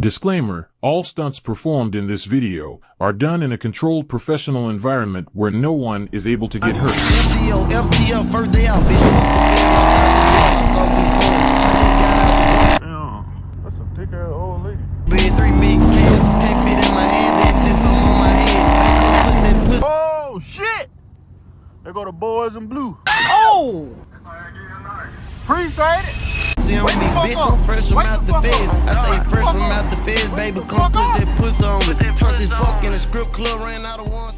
Disclaimer, all stunts performed in this video are done in a controlled professional environment where no one is able to get hurt. FPL, first day out, bitch. Damn, that's a thick ass old lady. Bid 3 million cash, can't fit in my hand, then sit something on my head. Oh shit! There go the boys in blue. Oh! Appreciate it. See on me, bitch, I'm fresh from out the feds. I say fresh from out the feds, baby, come put that pussy on me. Turn this fuck in a strip club, ran out of one.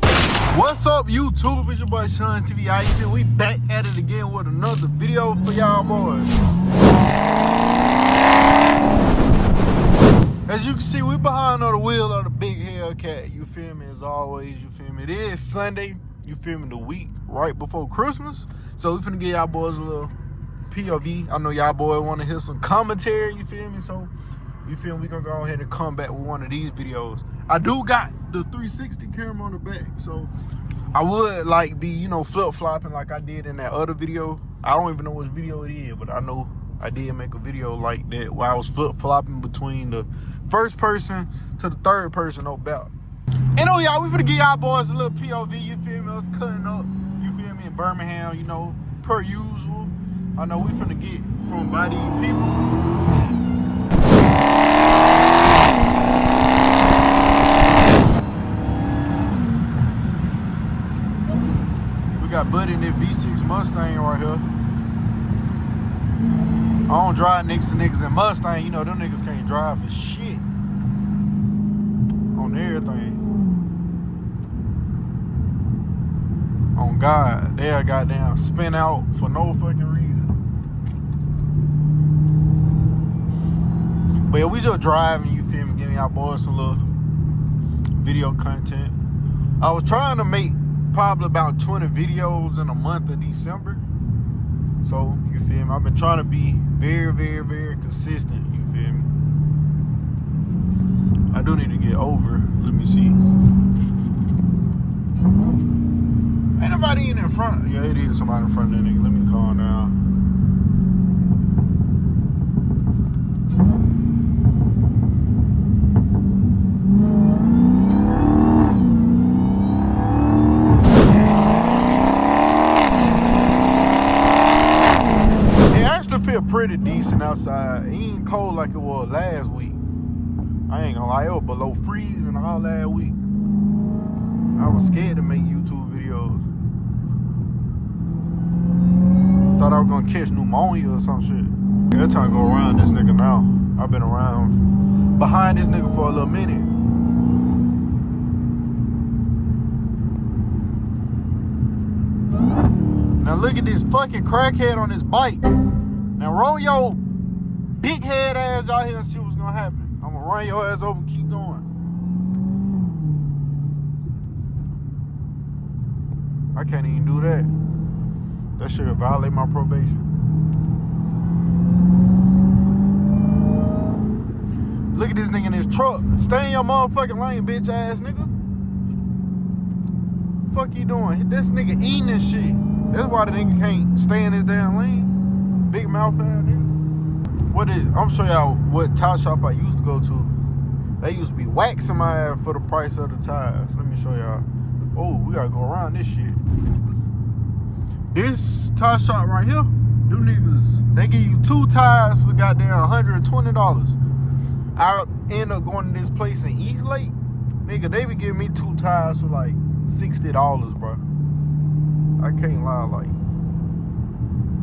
What's up, YouTube? It's your boy Sean TV. How you feel? We back at it again with another video for y'all boys. As you can see, we behind on the wheel of the big Hellcat. You feel me? As always, you feel me? It is Sunday. You feel me? The week right before Christmas. So we finna give y'all boys a little POV. I know y'all boys want to hear some commentary, you feel me? So, you feel me? We gonna go ahead and come back with one of these videos. I do got the 360 camera on the back, so I would like be, you know, flip-flopping like I did in that other video. I don't even know which video it is, but I know I did make a video like that where I was flip-flopping between the first person to the third person, no doubt. And oh y'all, we finna give y'all boys a little POV, you feel me? Us cutting up, you feel me, in Birmingham, you know, per usual. I know we finna get from by these people. We got Buddy in that V6 Mustang right here. I don't drive next to niggas in Mustang. You know, them niggas can't drive for shit. On everything. On God, they'll goddamn spin out for no fucking reason. But yeah, we just driving, you feel me, giving y'all boys some little video content. I was trying to make probably about 20 videos in a month of December. So, you feel me, I've been trying to be very, very, very consistent, you feel me. I do need to get over, let me see. Ain't nobody in front. Yeah, it is somebody in front of that nigga. Let me calm down. Pretty decent outside. It ain't cold like it was last week. I ain't gonna lie, it was below freezing all last week. I was scared to make YouTube videos. Thought I was gonna catch pneumonia or some shit. Every time I go around this nigga now. I've been around behind this nigga for a little minute. Now look at this fucking crackhead on this bike. Now roll your big head ass out here and see what's gonna happen. I'm gonna run your ass over and keep going. I can't even do that. That shit would violate my probation. Look at this nigga in his truck. Stay in your motherfucking lane, bitch ass nigga. Fuck you doing? This nigga eating this shit. That's why the nigga can't stay in his damn lane. Big mouth ass nigga. I'm show y'all what tire shop I used to go to. They used to be waxing my ass for the price of the tires. Let me show y'all. Oh, we gotta go around this shit. This tire shop right here, them niggas, they give you 2 tires for goddamn $120. I end up going to this place in East Lake. Nigga, they be giving me 2 tires for like $60, bro. I can't lie, like.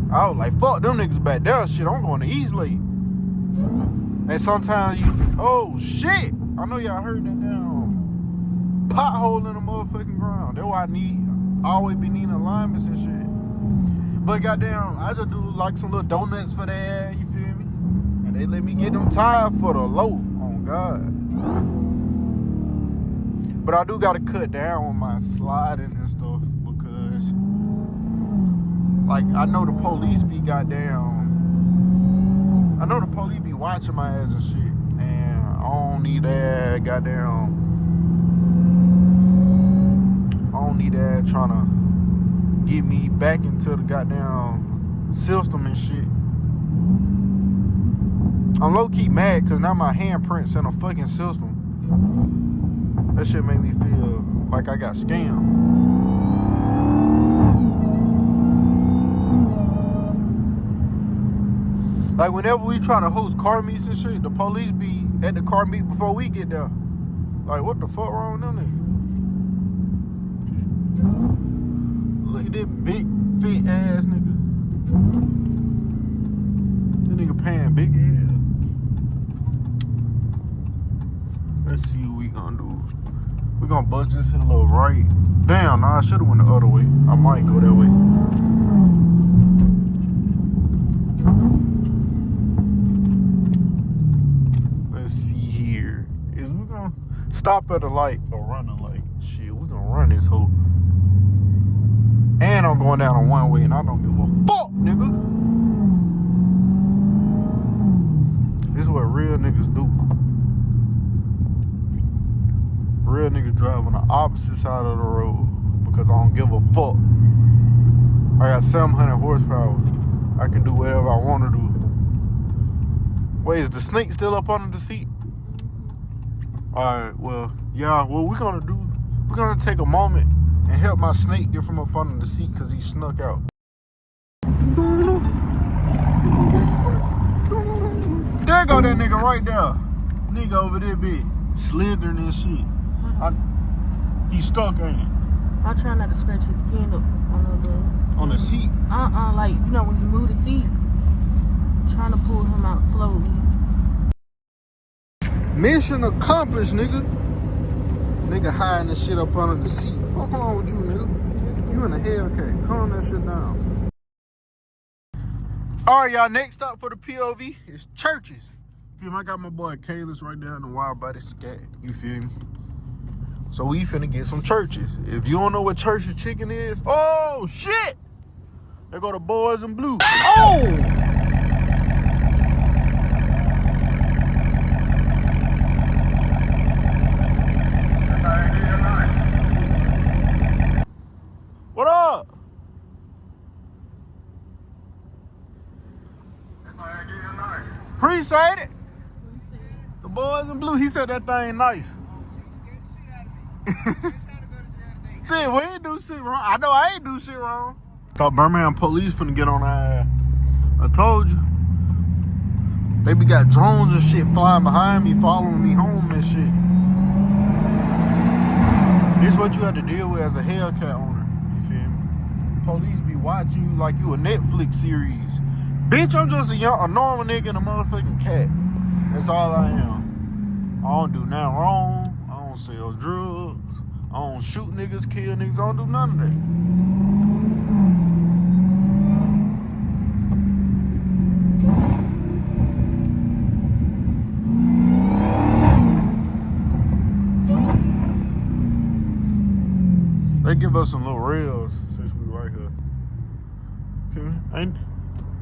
I was like, fuck them niggas back there. Shit, I'm going to East Lake. And sometimes you, oh shit. I know y'all heard that damn pothole in the motherfucking ground. That's why I always be needing alignments and shit. But goddamn, I just do like some little donuts for that, you feel me? And they let me get them tires for the low, oh God. But I do gotta cut down on my sliding and stuff because like, I know the police be goddamn, I know the police be watching my ass and shit, and I don't need that goddamn, I don't need that trying to get me back into the goddamn system and shit. I'm low-key mad because now my handprint's in a fucking system. That shit made me feel like I got scammed. Like whenever we try to host car meets and shit, the police be at the car meet before we get there. Like, what the fuck wrong with them niggas? Look at that big, fit ass nigga. That nigga paying big ass. Let's see what we gonna do. We gonna bust this a little right. Damn, nah, I should've went the other way. I might go that way. Let's see here. Is we gonna stop at a light or run a light? Shit, we gonna run this hoe. And I'm going down on one way and I don't give a fuck, nigga. This is what real niggas do. Real niggas drive on the opposite side of the road because I don't give a fuck. I got 700 horsepower. I can do whatever I want to do. Wait, is the snake still up under the seat? Alright, well, yeah, what we're gonna do, we're gonna take a moment and help my snake get from up under the seat because he snuck out. There go that nigga right there. Nigga over there big. Slithering and shit. He stuck, ain't it? I try not to scratch his skin up on the seat. Like, you know, when you move the seat, trying to pull him out slowly. Mission accomplished, nigga. Nigga hiding the shit up under the seat. Fuck wrong with you, nigga? You in a Hellcat. Calm that shit down. Alright, y'all, next up for the POV is churches. Feel me? I got my boy Kalis right there in the wild body scat. You feel me? So we finna get some churches. If you don't know what church's chicken is, oh shit! They go to Boys in Blue. Oh! What up? Appreciate it. The Boys in Blue, he said that thing nice. Shit, we ain't do shit wrong. I know I ain't do shit wrong. Thought Birmingham police finna get on our ass. I told you. They be got drones and shit flying behind me, following me home and shit. This is what you have to deal with as a Hellcat owner. You feel me? Police be watching you like you a Netflix series. Bitch, I'm just a normal nigga in a motherfucking cat. That's all I am. I don't do nothing wrong. I don't sell drugs. I don't shoot niggas, kill niggas. I don't do none of that. They give us some little rails since we right here. Okay. Ain't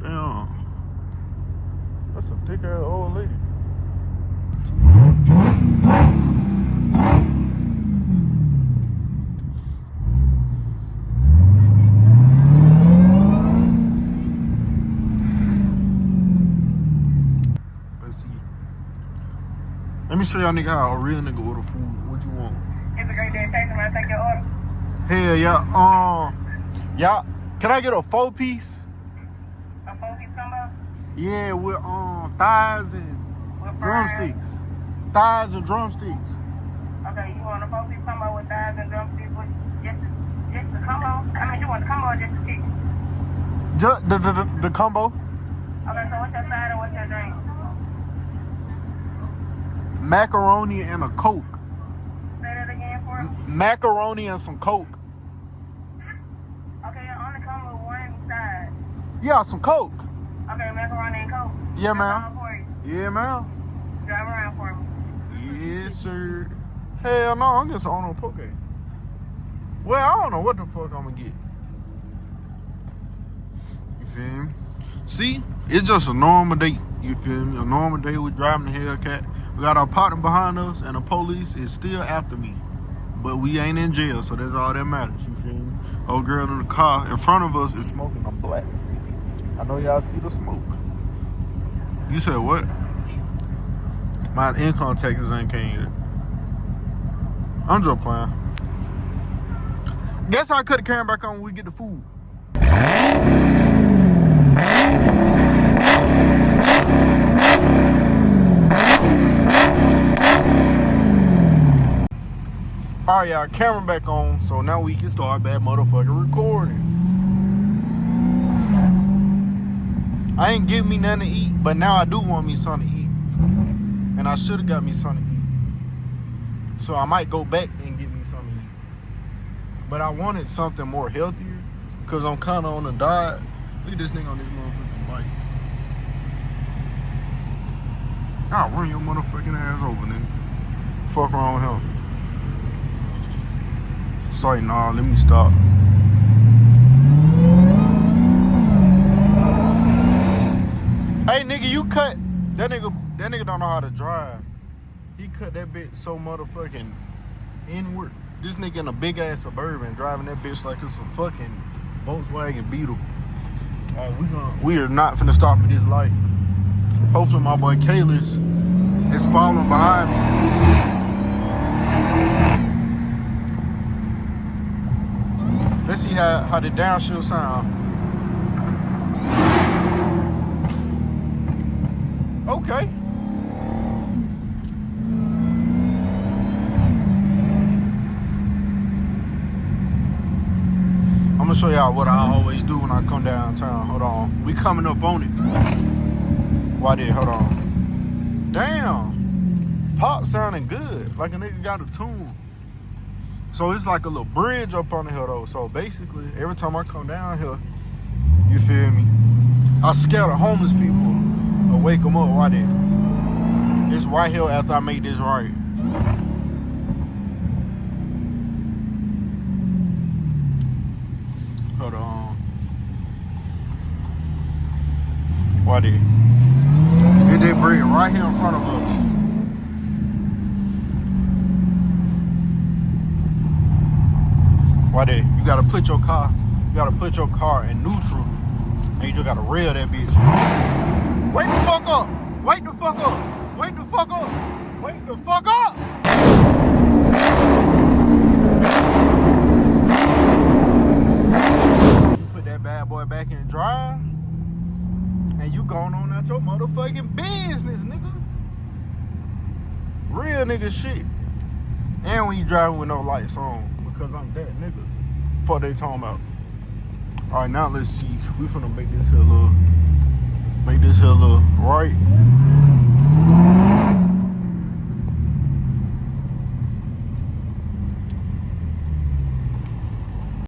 damn. That's a thick ass old lady. Let's see. Let me show y'all nigga how a real nigga order food. What you want? It's a great day. Thanks, man. Take your order. Hell yeah. Yeah. Can I get a 4-piece? A 4-piece combo? Yeah, with thighs and With fries? drumsticks. Thighs and drumsticks. Okay, you want a 4-piece combo with thighs and drumsticks with just the combo? I mean, you want the combo or just the chicken? Just the combo. Okay, so what's your side and what's your drink? Macaroni and a Coke. Say that again for me. Macaroni and some Coke. Okay, on the combo, one side. Yeah, some Coke. Okay, macaroni and Coke. Yeah, That's ma'am. all for you. Yeah, ma'am. Drive around for me. Yes, sir. Hell no, I'm just on a poke. Well, I don't know what the fuck I'm gonna get. You feel me? See, it's just a normal day. You feel me? A normal day. We're driving the Hellcat. We got our partner behind us, and the police is still after me. But we ain't in jail, so that's all that matters. You feel me? Old girl in the car in front of us is smoking a black. I know y'all see the smoke. You said what? My income taxes ain't came yet. I'm just playing. Guess I cut the camera back on when we get the food. Alright, y'all, camera back on, so now we can start that motherfucking recording. I ain't give me nothing to eat, but now I do want me something to eat. And I should have got me something to eat. So I might go back and get me something to eat. But I wanted something more healthier, because I'm kind of on a diet. Look at this nigga on this motherfucking bike. I'll run your motherfucking ass over, nigga. Fuck wrong with him. Sorry, nah, let me stop. Hey, nigga, you cut. That nigga don't know how to drive. He cut that bitch so motherfucking inward. This nigga in a big ass Suburban driving that bitch like it's a fucking Volkswagen Beetle. We are not finna stop at this light. Hopefully my boy Kalis is following behind me. Let's see how the downshift sound. Okay. I'm gonna show y'all what I always do when I come downtown. Hold on. We coming up on it. Why did? Hold on. Damn. Pop sounding good. Like a nigga got a tune. So it's like a little bridge up on the hill though. So basically, every time I come down here, you feel me? I scare the homeless people or wake them up. Why did? It's right here after I make this right. Hold on. Why did? Hit that bridge right here in front of us. Why did? You gotta put your car in neutral, and you just gotta rail that bitch. Wake the fuck up! Wake the fuck up! Wake the fuck up! Wake the fuck up! You put that bad boy back in drive, and you going on out your motherfucking business, nigga. Real nigga shit. And when you driving with no lights on, because I'm that nigga. Fuck they talking about. Alright, now let's see. We finna make this here a little right.